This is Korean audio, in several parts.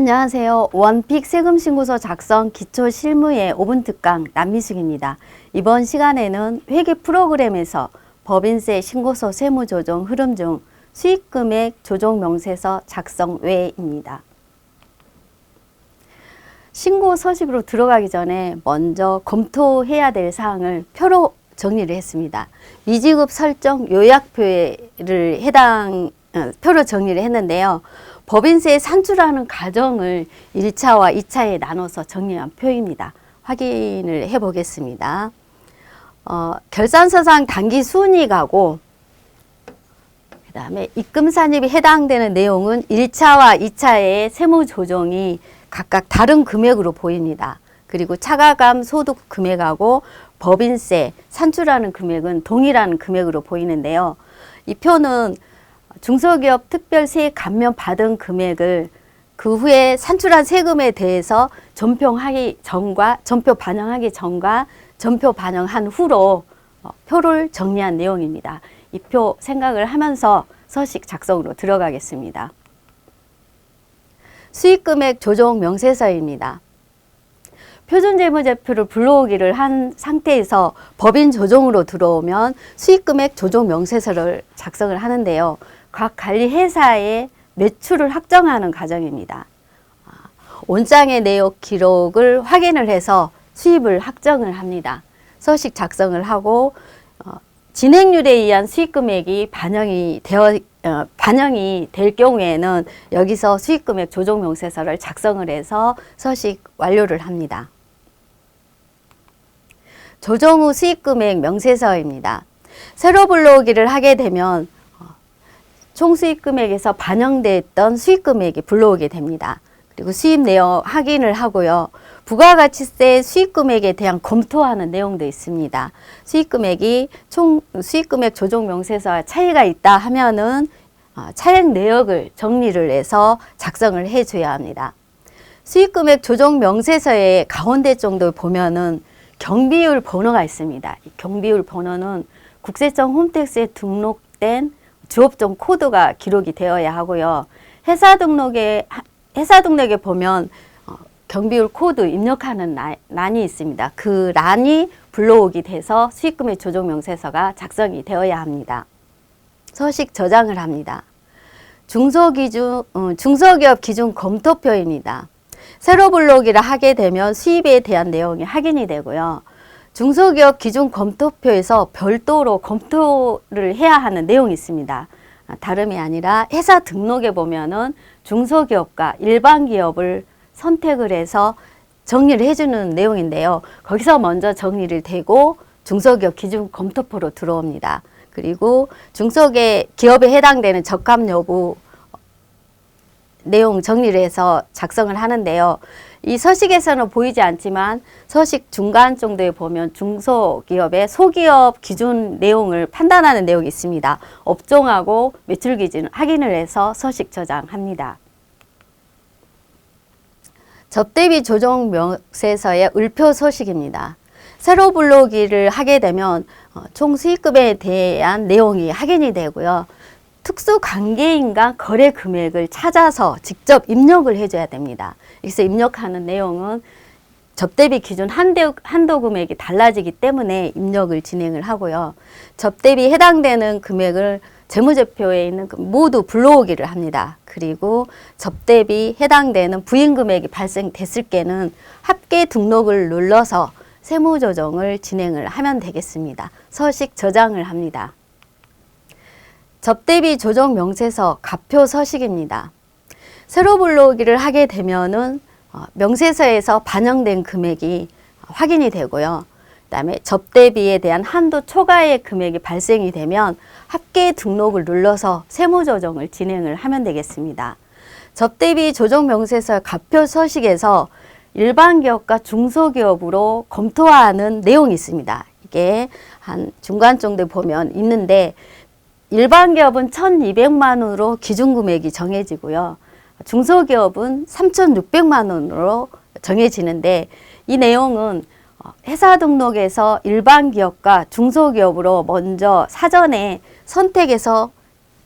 안녕하세요. 원픽 세금신고서 작성 기초실무의 5분 특강 남미숙입니다. 이번 시간에는 회계 프로그램에서 법인세 신고서 세무조정 흐름 중 수익금액 조정 명세서 작성 외입니다. 신고 서식으로 들어가기 전에 먼저 검토해야 될 사항을 표로 정리를 했습니다. 미지급 설정 요약표를 표로 정리를 했는데요. 법인세 산출하는 과정을 1차와 2차에 나눠서 정리한 표입니다. 확인을 해 보겠습니다. 결산서상 당기 순이익하고 그 다음에 입금 산입이 해당되는 내용은 1차와 2차의 세무 조정이 각각 다른 금액으로 보입니다. 그리고 차가감 소득 금액하고 법인세 산출하는 금액은 동일한 금액으로 보이는데요. 이 표는 중소기업 특별세 감면 받은 금액을 그 후에 산출한 세금에 대해서 전표 반영하기 전과 전표 반영한 후로 표를 정리한 내용입니다. 이 표 생각을 하면서 서식 작성으로 들어가겠습니다. 수익금액 조정 명세서입니다. 표준재무제표를 불러오기를 한 상태에서 법인 조정으로 들어오면 수익금액 조정 명세서를 작성을 하는데요. 각 관리 회사의 매출을 확정하는 과정입니다. 온장의 내역 기록을 확인을 해서 수입을 확정을 합니다. 서식 작성을 하고 진행률에 의한 수익금액이 반영이 될 경우에는 여기서 수익금액 조정 명세서를 작성을 해서 서식 완료를 합니다. 조정 후 수익금액 명세서입니다. 새로 불러오기를 하게 되면 총 수익금액에서 반영됐던 수익금액이 불러오게 됩니다. 그리고 수입 내역 확인을 하고요. 부가가치세 수익금액에 대한 검토하는 내용도 있습니다. 수익금액이 총 수익금액 조정 명세서와 차이가 있다 하면은 차액 내역을 정리를 해서 작성을 해줘야 합니다. 수익금액 조정 명세서의 가운데 정도 보면은 경비율 번호가 있습니다. 이 경비율 번호는 국세청 홈택스에 등록된 주업종 코드가 기록이 되어야 하고요. 회사 등록에 보면 경비율 코드 입력하는 란이 있습니다. 그 란이 불러오게 돼서 수익금액 조정 명세서가 작성이 되어야 합니다. 서식 저장을 합니다. 중소기업 기준 검토표입니다. 새로 불러오기를 하게 되면 수입에 대한 내용이 확인이 되고요. 중소기업 기준 검토표에서 별도로 검토를 해야 하는 내용이 있습니다. 다름이 아니라 회사 등록에 보면은 중소기업과 일반 기업을 선택을 해서 정리를 해주는 내용인데요. 거기서 먼저 정리를 되고 중소기업 기준 검토표로 들어옵니다. 그리고 중소기업에 해당되는 적합 여부 내용 정리를 해서 작성을 하는데요. 이 서식에서는 보이지 않지만 서식 중간 정도에 보면 중소기업의 소기업 기준 내용을 판단하는 내용이 있습니다. 업종하고 매출 기준 확인을 해서 서식 저장합니다. 접대비 조정 명세서의 을표 서식입니다. 새로 불러오기를 하게 되면 총 수익금에 대한 내용이 확인이 되고요. 특수관계인과 거래 금액을 찾아서 직접 입력을 해줘야 됩니다. 여기서 입력하는 내용은 접대비 기준 한도 금액이 달라지기 때문에 입력을 진행을 하고요. 접대비 해당되는 금액을 재무제표에 있는 모두 불러오기를 합니다. 그리고 접대비 해당되는 부인금액이 발생됐을 때는 합계 등록을 눌러서 세무조정을 진행을 하면 되겠습니다. 서식 저장을 합니다. 접대비 조정 명세서 가표 서식입니다. 새로 불러오기를 하게 되면은 명세서에서 반영된 금액이 확인이 되고요. 그다음에 접대비에 대한 한도 초과의 금액이 발생이 되면 합계 등록을 눌러서 세무조정을 진행을 하면 되겠습니다. 접대비 조정 명세서 가표 서식에서 일반 기업과 중소기업으로 검토하는 내용이 있습니다. 이게 한 중간 정도에 보면 있는데 일반 기업은 1,200만 원으로 기준금액이 정해지고요. 중소기업은 3,600만 원으로 정해지는데 이 내용은 회사 등록에서 일반 기업과 중소기업으로 먼저 사전에 선택해서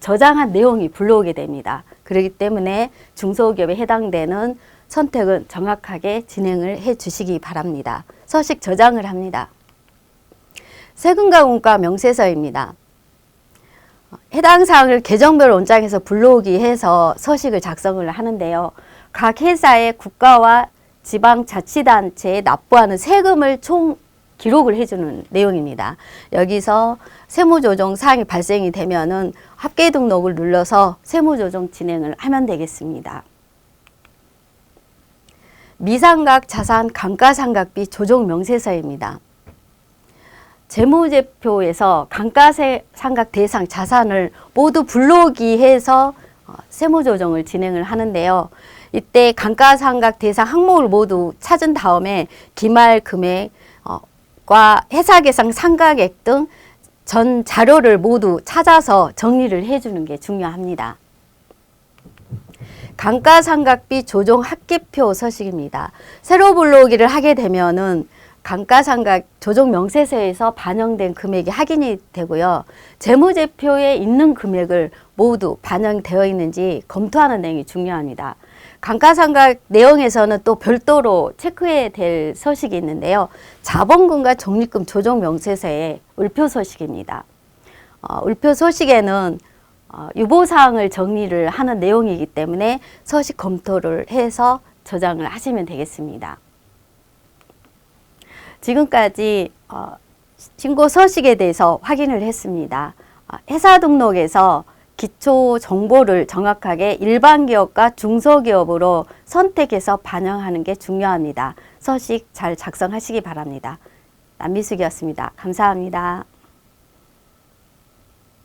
저장한 내용이 불러오게 됩니다. 그렇기 때문에 중소기업에 해당되는 선택은 정확하게 진행을 해 주시기 바랍니다. 서식 저장을 합니다. 세금과 공과 명세서입니다. 해당 사항을 계정별 원장에서 불러오기 해서 서식을 작성을 하는데요. 각 회사의 국가와 지방자치단체에 납부하는 세금을 총 기록을 해주는 내용입니다. 여기서 세무조정 사항이 발생이 되면은 합계 등록을 눌러서 세무조정 진행을 하면 되겠습니다. 미상각 자산 감가상각비 조정 명세서입니다. 재무제표에서 감가상각 대상 자산을 모두 불러오기 해서 세무조정을 진행을 하는데요. 이때 감가상각 대상 항목을 모두 찾은 다음에 기말 금액과 회사계상 상각액 등 전 자료를 모두 찾아서 정리를 해주는 게 중요합니다. 감가상각비 조정 합계표 서식입니다. 세로 불러오기를 하게 되면은 감가상각 조정 명세서에서 반영된 금액이 확인이 되고요. 재무제표에 있는 금액을 모두 반영되어 있는지 검토하는 내용이 중요합니다. 감가상각 내용에서는 또 별도로 체크해야 될 서식이 있는데요. 자본금과 적립금 조정 명세서의 을표 서식입니다. 을표 서식에는 유보사항을 정리를 하는 내용이기 때문에 서식 검토를 해서 저장을 하시면 되겠습니다. 지금까지 신고 서식에 대해서 확인을 했습니다. 회사 등록에서 기초 정보를 정확하게 일반 기업과 중소기업으로 선택해서 반영하는 게 중요합니다. 서식 잘 작성하시기 바랍니다. 남미숙이었습니다. 감사합니다.